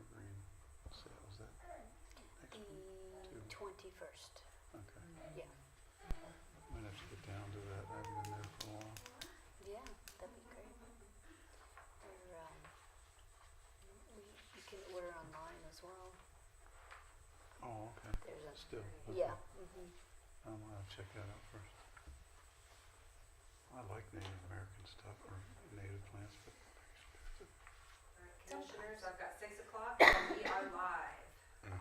Evergreen sale, is that next week? The 21st. Okay. Yeah. Might have to get down to that. I haven't been there for a while. Yeah, that'd be great. Or, you can order online as well. Oh, okay. There's a Still. Okay. yeah. Mm-hmm. I'm gonna have to check that out first. I like Native American stuff or native plants, but they're expensive. Commissioners, I've got 6 o'clock and we are live.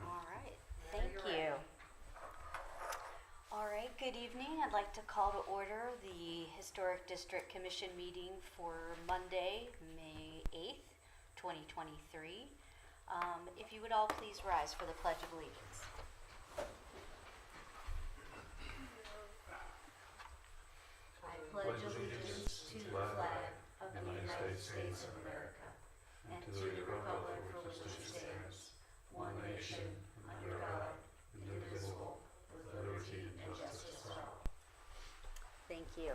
All right. Whenever Thank you're you. ready. All right. Good evening. I'd like to call to order the Historic District Commission meeting for Monday, May 8th, 2023. If you would all please rise for the Pledge of Allegiance. I pledge allegiance to the flag of the United States of America and to the republic for which it stands, one nation, under God, indivisible, with liberty and justice for all. Thank you.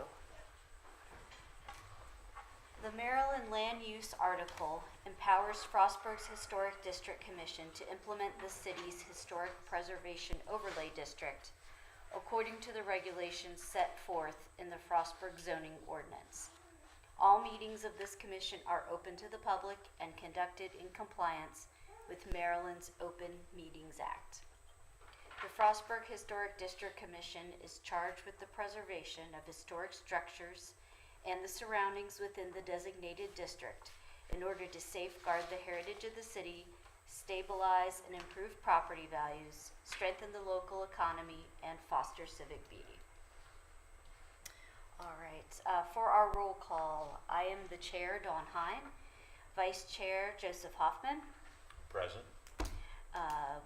The Maryland Land Use Article empowers Frostburg's Historic District Commission to implement the city's Historic Preservation Overlay District according to the regulations set forth in the Frostburg zoning ordinance. All meetings of this commission are open to the public and conducted in compliance with Maryland's Open Meetings Act. The Frostburg Historic District Commission is charged with the preservation of historic structures and the surroundings within the designated district in order to safeguard the heritage of the city, stabilize and improve property values, strengthen the local economy, and foster civic beauty. All right, for our roll call, I am the chair, Dawn Hine, Vice Chair, Joseph Hoffman. Present.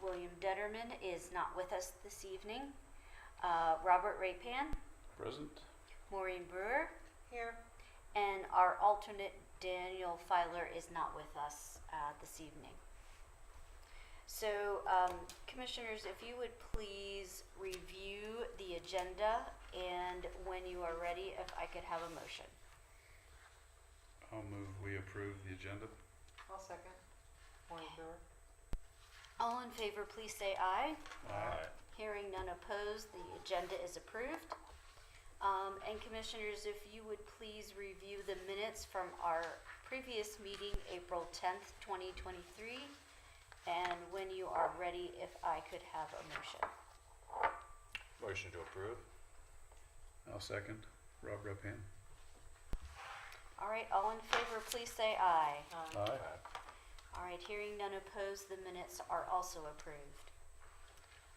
William Detterman is not with us this evening. Robert Rapan, Present? Maureen Brewer, Here. and our alternate Daniel Filer is not with us this evening. So, commissioners, if you would please review the agenda, and when you are ready, if I could have a motion. I'll move we approve the agenda. I'll second. Maureen Brewer. All in favor, please say aye. Aye. Hearing none opposed, the agenda is approved. And commissioners, if you would please review the minutes from our previous meeting, April 10th, 2023, and when you are ready, if I could have a motion. Motion to approve. I'll second. Rob Rapan. All right, all in favor, please say aye. Aye. All right, hearing none opposed, the minutes are also approved.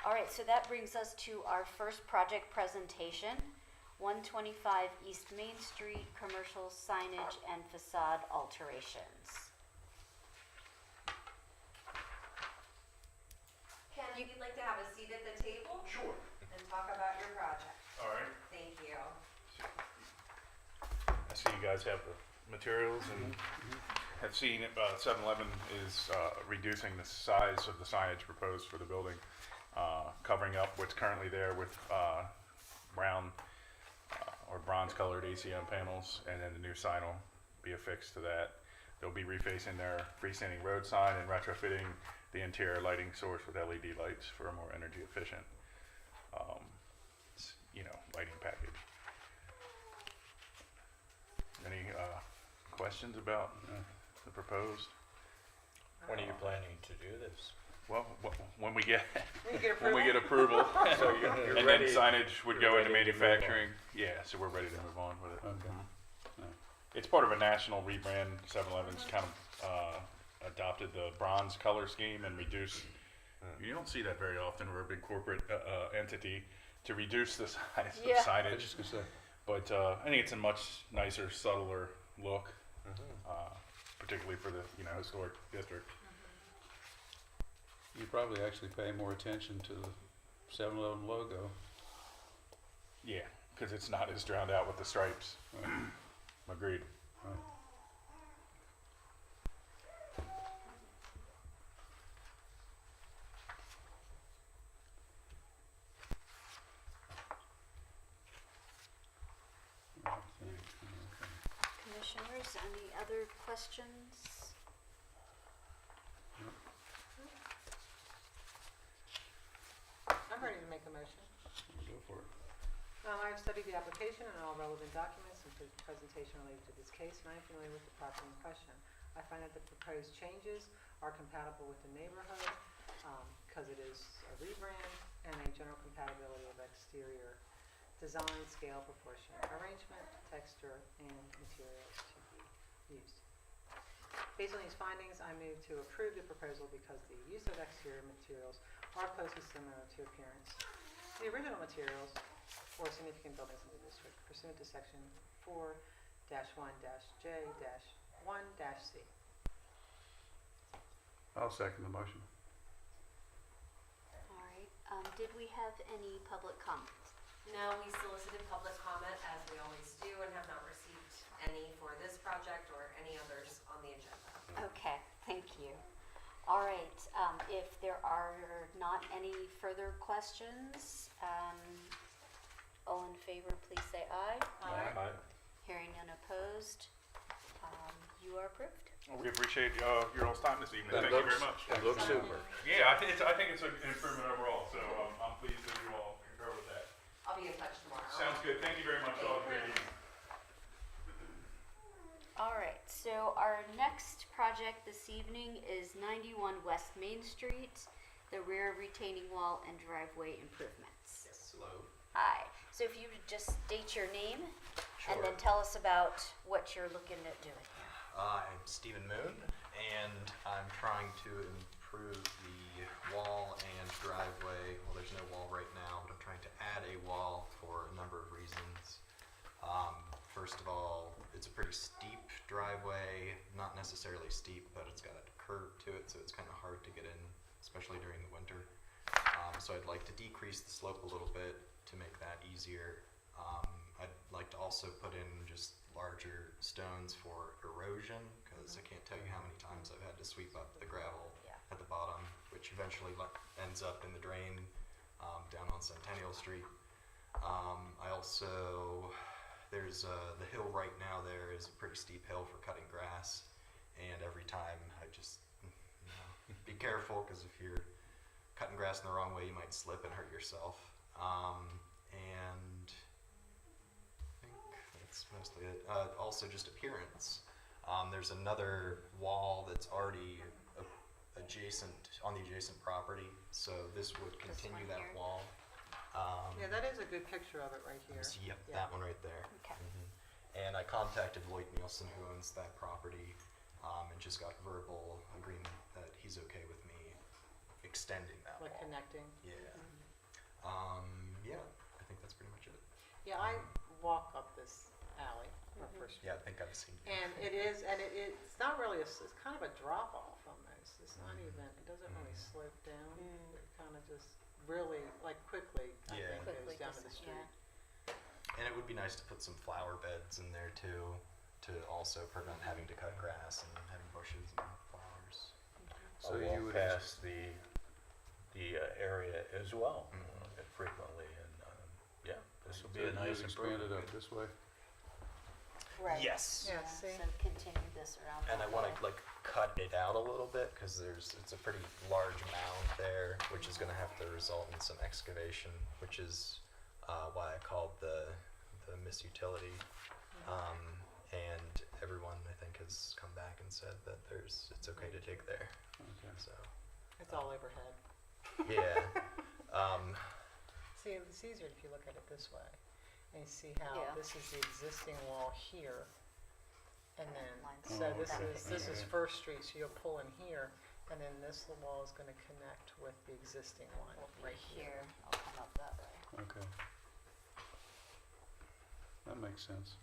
All right, so that brings us to our first project presentation, 125 East Main Street, commercial signage and facade alterations. Ken, if you'd like to have a seat at the table Sure. and talk about your project. All right. Thank you. I see you guys have the materials and have seen 7-Eleven is reducing the size of the signage proposed for the building, covering up what's currently there with brown or bronze colored ACM panels, and then the new sign will be affixed to that. They'll be refacing their freestanding road sign and retrofitting the interior lighting source with LED lights for a more energy efficient, lighting package. Any questions about the proposed? When are you planning to do this? Well, when we get When when we get approval, So you're and ready. then signage would go you're into ready to move manufacturing. Yeah, so we're ready to move on with it. Okay. It's part of a national rebrand. 7-Eleven's kind of adopted the bronze color scheme and reduced. You don't see that very often. We're a big corporate entity to reduce the size Yeah. of I was signage. just gonna say. But I think it's a much nicer, subtler look, particularly for the historic district. You probably actually pay more attention to the 7-Eleven logo. Yeah, because it's not as drowned out with the stripes. Right. Agreed. Right. Commissioners, any other questions? motion. Go for it. I have studied the application and all relevant documents and presentation related to this case, and I am familiar with the property in question. I find that the proposed changes are compatible with the neighborhood, because it is a rebrand, and a general compatibility of exterior design, scale, proportion, arrangement, texture, and materials to be used. Based on these findings, I move to approve the proposal because the use of exterior materials are closely similar to appearance to the original materials or significant buildings in the district pursuant to section 4-1-J-1-C. I'll second the motion. All right, did we have any public comments? No, we solicited public comment as we always do and have not received any for this project or any others on the agenda. Okay, thank you. All right, if there are not any further questions, all in favor, please say aye. Aye. Hearing none opposed, you are approved. We appreciate your all's time this evening. It Thank you very looks- much. It looks super. Yeah, I think it's an improvement overall, so I'm pleased that you all concur with that. I'll be in touch tomorrow. Sounds good. Thank you very much. All great evening. All right, so our next project this evening is 91 West Main Street, the rear retaining wall and driveway improvements. Yes, hello. Hi, so if you would just state your name and Sure. then tell us about what you're looking at doing here. I'm Stephen Moon, and I'm trying to improve the wall and driveway. Well, there's no wall right now, but I'm trying to add a wall for a number of reasons. First of all, it's a pretty steep driveway, not necessarily steep, but it's got a curve to it, so it's kind of hard to get in, especially during the winter. So I'd like to decrease the slope a little bit to make that easier. I'd like to also put in just larger stones for erosion, because I can't tell you how many times I've had to sweep up the gravel Yeah. at the bottom, which eventually ends up in the drain down on Centennial Street. I also, there's the hill right now there is a pretty steep hill for cutting grass, and every time I just, be careful, because if you're cutting grass in the wrong way, you might slip and hurt yourself. And I think that's mostly it. Also, just appearance. There's another wall that's already adjacent on the adjacent property, so this would continue one that here? wall. Yeah, that is a good picture of it right here. Yep, Yeah. that one right there. Okay. And I contacted Lloyd Nielsen, who owns that property, and just got verbal agreement that he's okay with me extending that Like wall. connecting. Yeah. Yeah, I think that's pretty much it. Yeah, I walk up this alley, or First Street. Yeah, I think I've seen it. And it is, and it's not really, it's kind of a drop off almost. It's not even, it doesn't really slope down. Mm. It kind of just really, like quickly, I Yeah. think, Quickly goes down to the just- street. And it would be nice to put some flower beds in there too, to also prevent having to cut grass and having bushes and flowers. So I you walk would past the area as well Mhm. frequently, and yeah, this will So be a you'd nice expand it improvement. up this way. Right. Yes. Yeah, see? So continue this around. And I that want way. to like cut it out a little bit because it's a pretty large mound there, which is going to have to result in some excavation, which is why I called the Miss Utility. And everyone I think has come back and said that it's okay to dig there. Okay. So It's all overhead. yeah, See, it's easier if you look at it this way. And you see how Yeah. this is the existing wall here. And then, Lines so Oh, this okay. is Yeah. First Street, so you'll pull in here, and then this wall is gonna connect with the existing one Will be right here. here. I'll come up that way. Okay. That makes sense.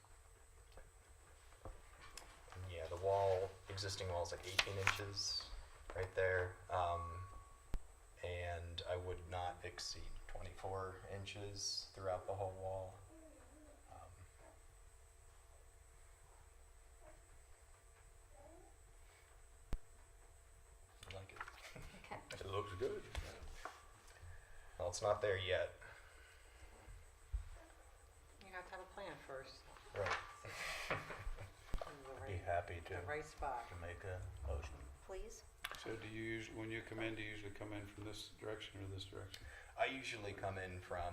and yeah, the existing wall is like 18 inches right there, and I would not exceed 24 inches throughout the whole wall. I like it. Okay. It looks good. Well, it's not there yet. You have to have a plan first. Right. Be happy to The right spot. make a motion. Please. So when you come in, do you usually come in from this direction or this direction? I usually come in from,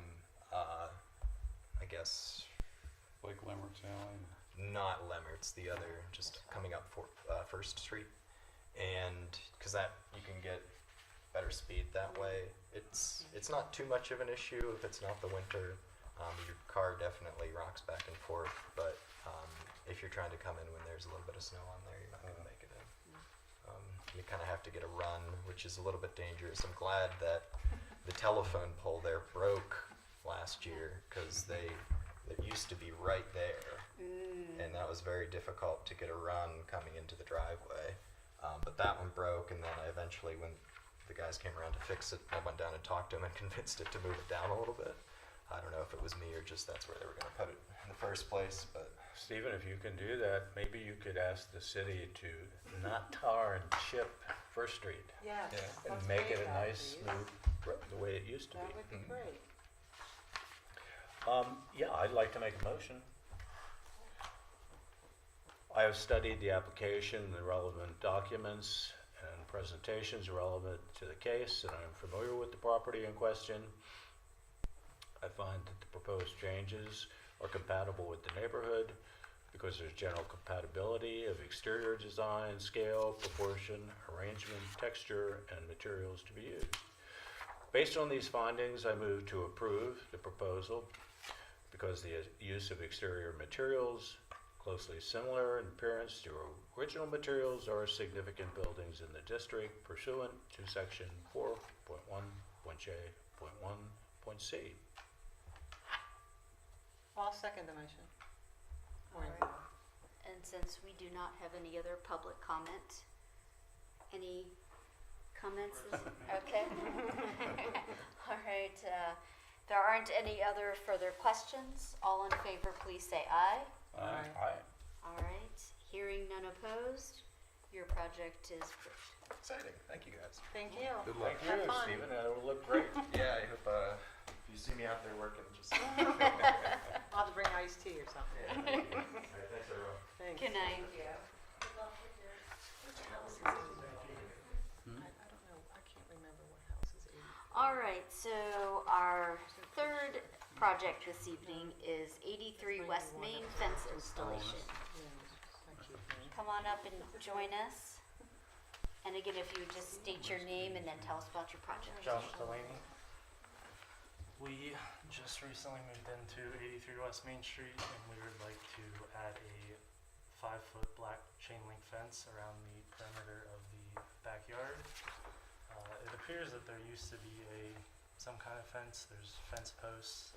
I guess, Like Lemmert's Alley? not Lemmert's, the other, just coming up for First Street, and because that you can get better speed that way. It's not too much of an issue if it's not the winter. Your car definitely rocks back and forth, but if you're trying to come in when there's a little bit of snow on there, you're not going to make it in. You kind of have to get a run, which is a little bit dangerous. I'm glad that the telephone pole there broke last year because it used to be right there, and that was very difficult to get a run coming into the driveway. But that one broke, and then I eventually, when the guys came around to fix it, I went down and talked to them and convinced it to move it down a little bit. I don't know if it was me or just that's where they were going to put it in the first place, but Stephen, if you can do that, maybe you could ask the city to not tar and chip First Street Yes. Yeah. and let's make pay it a that, nice, please. smooth road, the way it used to That be. would be great. Yeah, I'd like to make a motion. I have studied the application, the relevant documents, and presentations relevant to the case, and I'm familiar with the property in question. I find that the proposed changes are compatible with the neighborhood because there's general compatibility of exterior design, scale, proportion, arrangement, texture, and materials to be used. Based on these findings, I move to approve the proposal because the use of exterior materials closely similar in appearance to original materials are significant buildings in the district pursuant to section 4.1.J.1.C. I'll second the motion. Maureen. Alright. And since we do not have any other public comment, any comments? Okay. All right, there aren't any other further questions. All in favor, please say aye. Aye. Aye. All right, hearing none opposed, your project is approved. exciting. Thank you guys. Thank you. Good luck. Thank you, Have fun. Stephen, that will look great. Yeah, I hope if you see me out there working, just. I'll have to bring iced tea or something. Thanks, everyone. Thanks. Good night. I don't know, I can't remember what house is 80. All right, so our third project this evening is 83 West Main fence installation. Come on up and join us. And again, if you would just state your name and then tell us about your project. Josh Delaney. We just recently moved into 83 West Main Street, and we would like to add a 5-foot black chain link fence around the perimeter of the backyard. It appears that there used to be some kind of fence. There's fence posts,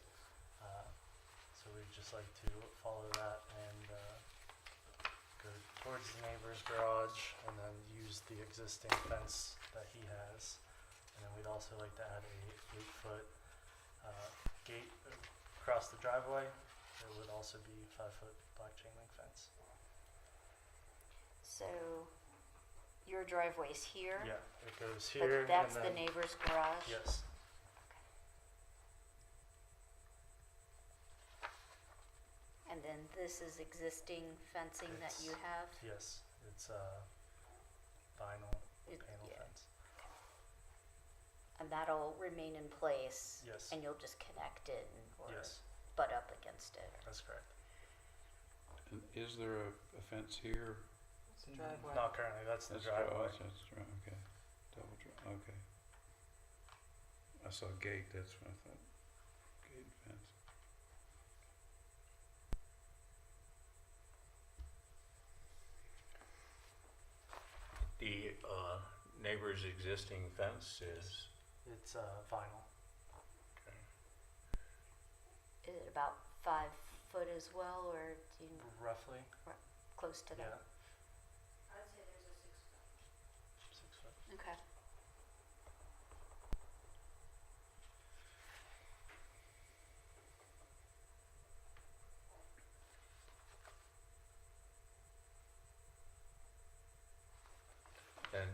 so we'd just like to follow that and go towards the neighbor's garage, and then use the existing fence that he has. And then we'd also like to add a 8-foot gate across the driveway. There would also be 5-foot black chain link fence. So your driveway's here, Yeah, it goes here. but that's and the then, neighbor's garage? Yes. And then this is existing fencing that you have? Yes, it's vinyl It- panel yeah. fence. And that'll remain in place? Yes. And you'll just connect it or Yes, butt up against it? that's correct. And is there a fence here? It's a driveway. Not currently, that's the That's driveway. That's okay. Okay. I saw gate, that's what I thought. Gate fence. The neighbor's existing fence is, It's vinyl. okay. Is it about 5 foot as well, or do you know, Roughly, close to yeah. that? 6 foot. Okay. And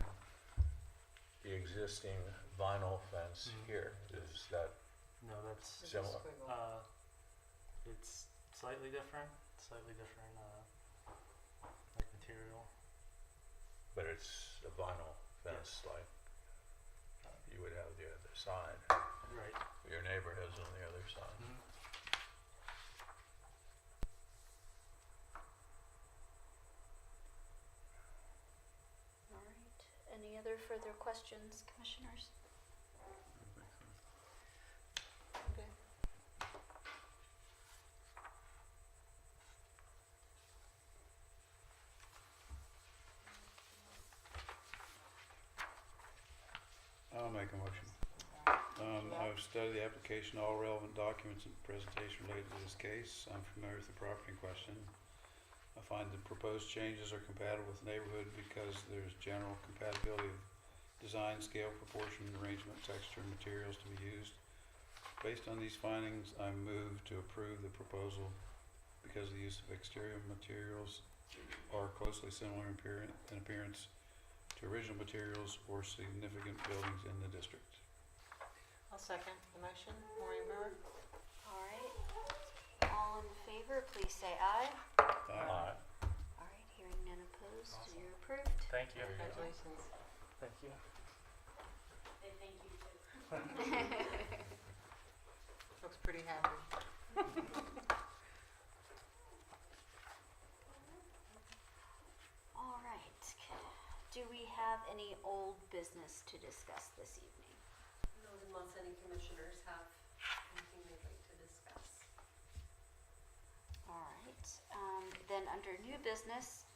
the existing vinyl fence Mhm. here, is that No, that's It's a similar? squiggle. it's slightly different, like material. But it's a vinyl fence like you would have the other side. Right. your neighbor has on the other side. Mhm. All right. Any other further questions, commissioners? Okay. I'll make a motion. I've studied the application, all relevant documents and presentation related to this case. I'm familiar with the property in question. I find the proposed changes are compatible with the neighborhood because there's general compatibility of design, scale, proportion, arrangement, texture, and materials to be used. Based on these findings, I move to approve the proposal because the use of exterior materials are closely similar in appearance to original materials or significant buildings in the district. I'll second the motion. Maureen Brewer? All right. All in favor, please say aye. Aye. All right, hearing none opposed, Awesome. you're approved. Thank you. Congratulations. Thank you. Looks pretty happy. All right. Do we have any old business to discuss this evening? No, unless any commissioners have anything they'd like to discuss. All right. Then under new business,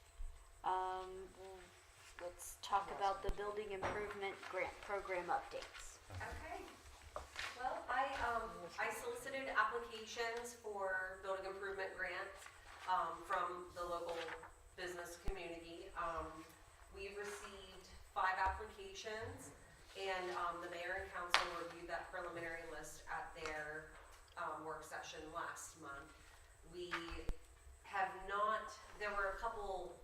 let's talk about the building improvement grant program updates. Okay. Well, I solicited applications for building improvement grants from the local business community. We've received 5 applications, and the mayor and council reviewed that preliminary list at their work session last month. We have not, there were a couple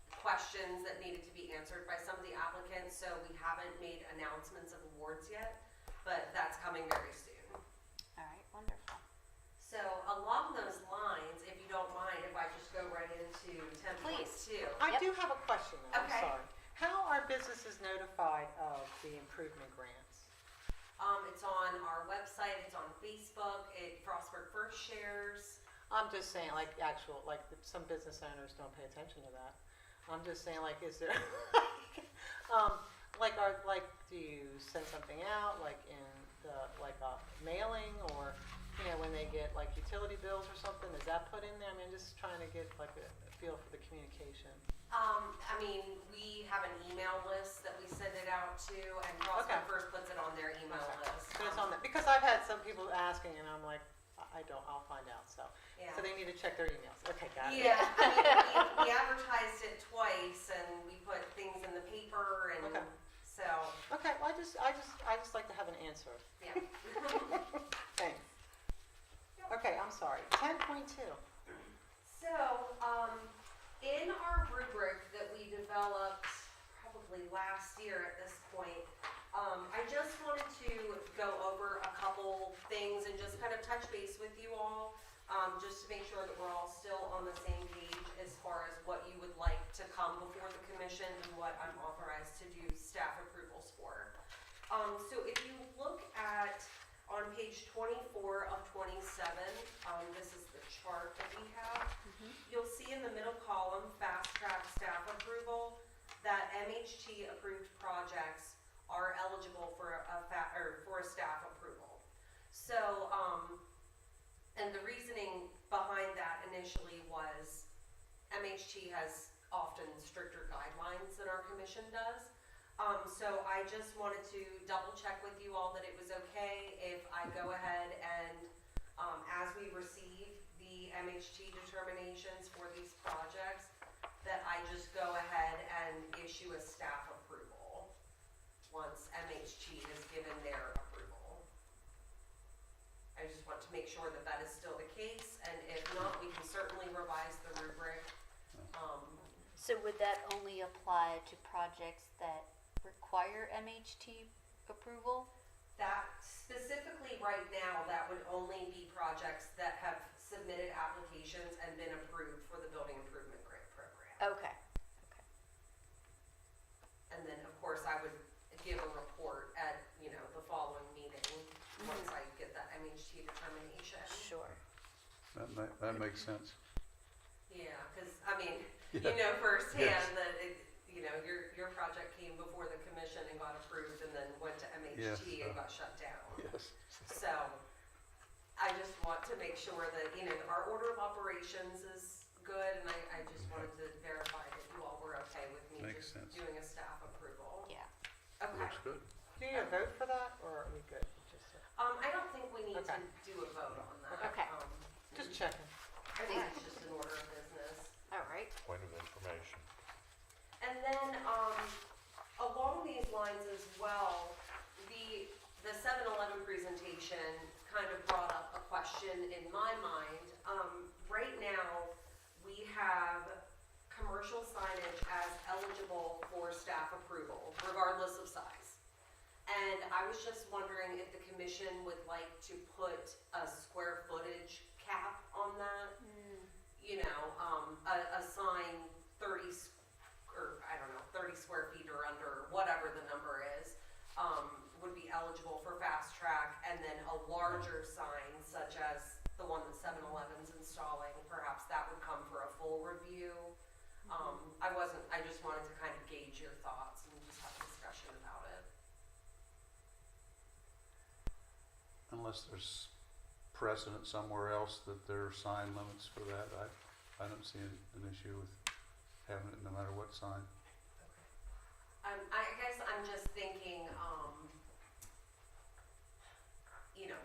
questions that needed to be answered by some of the applicants, so we haven't made announcements of awards yet, but that's coming very soon. All right, wonderful. So along those lines, if you don't mind, if I just go right into 10.2. I Yep. do have a question though, I'm Okay. sorry. How are businesses notified of the improvement grants? It's on our website, it's on Facebook, Frostburg First shares. I'm just saying, like, some business owners don't pay attention to that. I'm just saying, like, is there, do you send something out, like, in the, like, a mailing, or, when they get, like, utility bills or something, is that put in there? I mean, I'm just trying to get, like, a feel for the communication. We have an email list that we send it out to, and Frostburg Okay. First puts it on their email list. But it's on that, because I've had some people asking, and I'm like, I'll find out, so. Yeah. So they need to check their emails. Okay, got it. Yeah, we advertised it twice, and we put things in the paper, and Okay. so, Okay, well, I just like to have an answer. yeah. Thanks. Okay, I'm sorry. 10.2. So, in our rubric that we developed probably last year at this point, I just wanted to go over a couple things and just kind of touch base with you all, just to make sure that we're all still on the same page as far as what you would like to come before the commission and what I'm authorized to do staff approvals for. So if you look at, on page 24 of 27, this is the chart that we have. You'll see in the middle column, fast track staff approval, that MHT approved projects are eligible for a staff approval. So, and the reasoning behind that initially was MHT has often stricter guidelines than our commission does. So I just wanted to double check with you all that it was okay if I go ahead and, as we receive the MHT determinations for these projects, that I just go ahead and issue a staff approval once MHT has given their approval. I just want to make sure that that is still the case, and if not, we can certainly revise the rubric. So would that only apply to projects that require MHT approval? That specifically right now, that would only be projects that have submitted applications and been approved for the building improvement grant program. Okay. And then, of course, I would give a report at, the following meeting, once I get MHT determination. Sure. That makes sense. Yeah, because, I mean, Yeah. you know firsthand Yes. that your project came before the commission and got approved and then went to MHT Yes, and got shut down. Yes. So, I just want to make sure that, our order of operations is good, and I just wanted to verify that you all were okay with me Makes just sense. doing a staff approval. Yeah. Okay. Looks good. Do you need a vote for that, or are we good? I don't think we need to Okay. do a vote on that. Okay. Just checking. I think it's just an order of business. All right. Point of information. And then, along these lines as well, the 7-Eleven presentation kind of brought up a question in my mind. Right now, we have commercial signage as eligible for staff approval, regardless of size. And I was just wondering if the commission would like to put a square footage cap on that. A sign 30 square feet or under, whatever the number is, would be eligible for fast track, and then a larger sign such as the one that 7-Eleven's installing, perhaps that would come for a full review. I just wanted to kind of gauge your thoughts and just have a discussion about it. Unless there's precedent somewhere else that there are sign limits for that, I don't see an issue with having it no matter what sign. I guess I'm just thinking,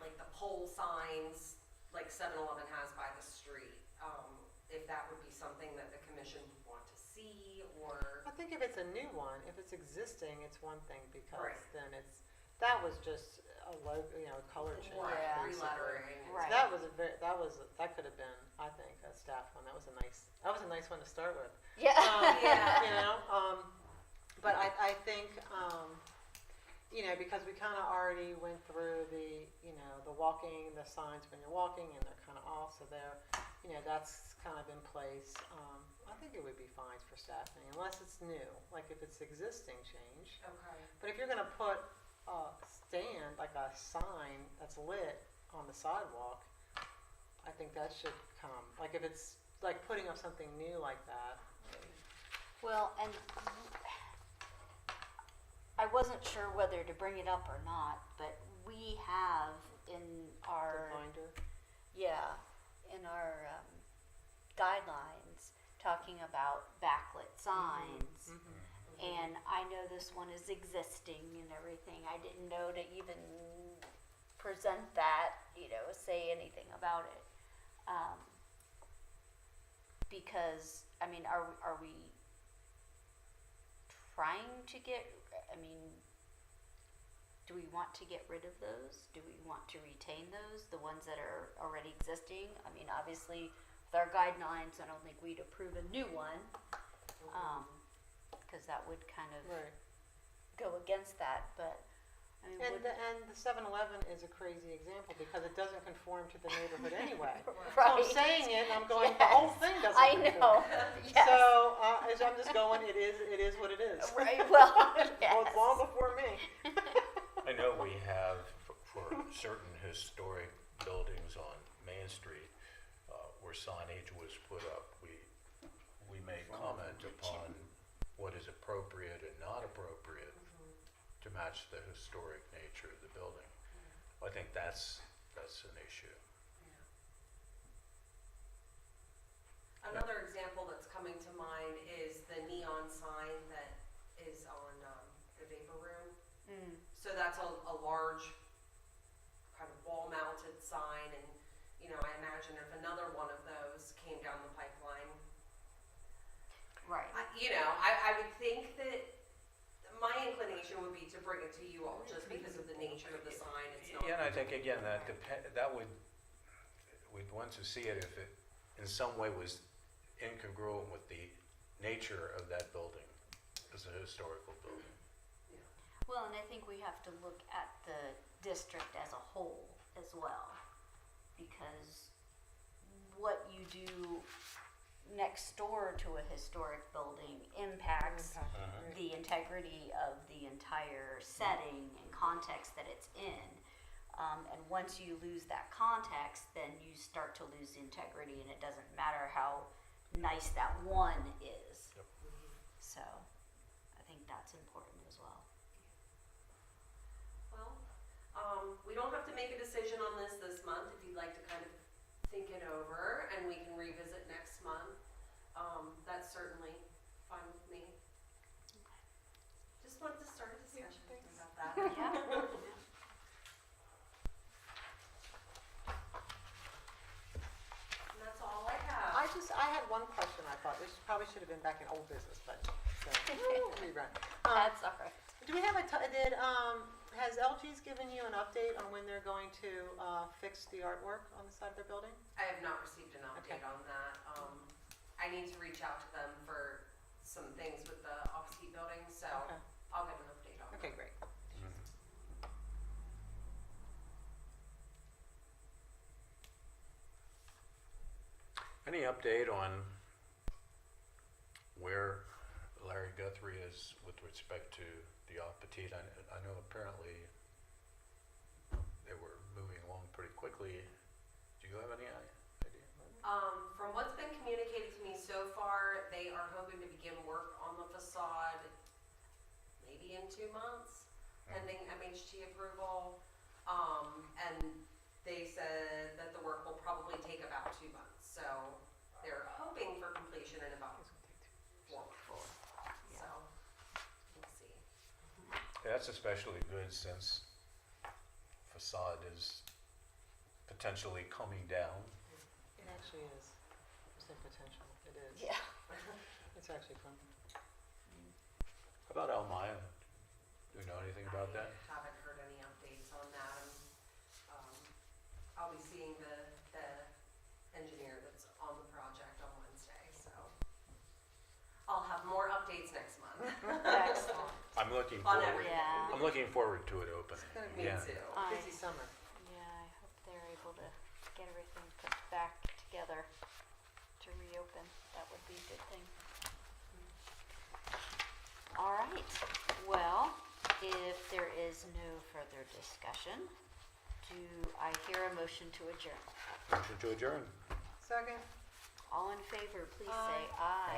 like the pole signs, like 7-Eleven has by the street, if that would be something that the commission would want to see, or, I think if it's a new one, if it's existing, it's one thing, because Right. then that was just a logo, a color change. Yeah. basically. relettering. Right. That could have been, I think, a staff one. That was a nice one to start with. Yeah. Yeah. But I think, because we kind of already went through the walking, the signs when you're walking, and they're kind of off, so that's kind of in place. I think it would be fine for staffing, unless it's new, like if it's existing change. Okay. But if you're gonna put a stand, like a sign that's lit on the sidewalk, I think that should come, like if it's like putting up something new like that. Well, and I wasn't sure whether to bring it up or not, but we have in our, Reminder. in our guidelines, talking about backlit signs. And I know this one is existing and everything. I didn't know to even present that, say anything about it. Because, are we trying to do we want to get rid of those? Do we want to retain those, the ones that are already existing? Obviously, with our guidelines, I don't think we'd approve a new one. Because that would kind of Right. go against that, but And the 7-Eleven is a crazy example because it doesn't conform to the neighborhood anyway. right. So I'm saying it, and I'm going, the whole thing doesn't I conform. know. Yes. So as I'm just going, it is what it is. Right. Well, Well, it's long yes. before me. I know we have, for certain historic buildings on Main Street, where signage was put up, we made comment upon what is appropriate and not appropriate to match the historic nature of the building. I think that's an issue. Another example that's coming to mind is the neon sign that is on the Vapor Room. So that's a large kind of wall-mounted sign, and I imagine if another one of those came down the pipeline, Right. I would think that my inclination would be to bring it to you all, just because of the nature of the sign. It's not. Yeah, and I think again, we'd want to see it if it in some way was incongruent with the nature of that building as a historical building. Well, and I think we have to look at the district as a whole as well, because what you do next door to a historic building impacts the integrity of the entire setting and context that it's in. And once you lose that context, then you start to lose integrity, and it doesn't matter how nice that one is. Yep. So, I think that's important as well. Well, we don't have to make a decision on this month, if you'd like to kind of think it over, and we can revisit next month. That's certainly fine with me. Just wanted to start a discussion about that. Yeah. And that's all I have. I had one question I thought, this probably should have been back in old business, but, so, rerun. That's all right. Do we have has LG's given you an update on when they're going to fix the artwork on the side of their building? I have not received an update Okay. on that. I need to reach out to them for some things with the office heat building, so Okay. I'll get an update on that. Okay, great. Any update on where Larry Guthrie is with respect to the off-petite? I know apparently they were moving along pretty quickly. Do you have any idea? From what's been communicated to me so far, they are hoping to begin work on the facade maybe in 2 months, pending MHT approval. And they said that the work will probably take about 2 months. So they're hoping for completion in about 4 months. Yeah. So we'll see. That's especially good since Façade is potentially coming down. It actually is. There's no potential. It is. Yeah. It's actually fun. How about Almaya? Do you know anything about that? I haven't heard any updates on that. I'll be seeing the engineer that's on the project on Wednesday, so I'll have more updates next month. Excellent. I'm looking On forward. everything. Yeah. I'm looking forward to it opening. It's gonna Me Yeah. too. Busy summer. Yeah, I hope they're able to get everything put back together to reopen. That would be a good thing. All right. Well, if there is no further discussion, do I hear a motion to adjourn? Motion to adjourn. Second. All in favor, please say aye.